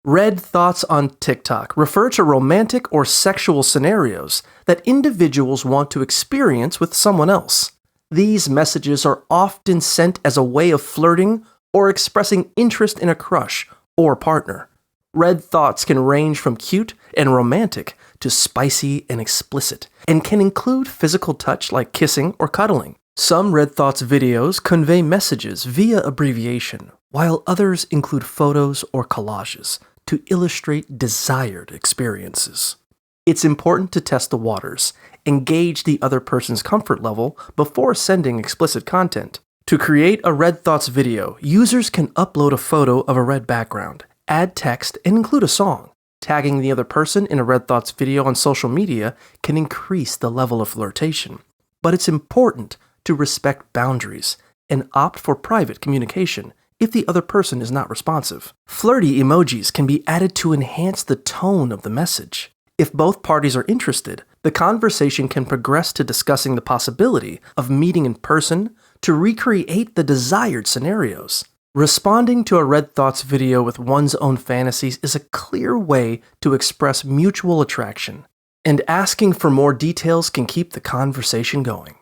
Red thoughts on TikTok refer to romantic or sexual scenarios that individuals want to experience with someone else. These messages are often sent as a way of flirting or expressing interest in a crush or partner. Red thoughts can range from cute and romantic to spicy and explicit, and can include physical touch like kissing or cuddling. Some red thoughts videos convey messages via abbreviation, while others include photos or collages to illustrate desired experiences. It's important to test the waters and gauge the other person's comfort level before sending explicit content. To create a red thoughts video, users can upload a photo of a red background, add text, and include a song. Tagging the other person in a red thoughts video on social media can increase the level of flirtation, but it's important to respect boundaries and opt for private communication if the other person is not responsive. Flirty emojis can be added to enhance the tone of the message. If both parties are interested, the conversation can progress to discussing the possibility of meeting in person to recreate the desired scenarios. Responding to a red thoughts video with one's own fantasies is a clear way to express mutual attraction, and asking for more details can keep the conversation going.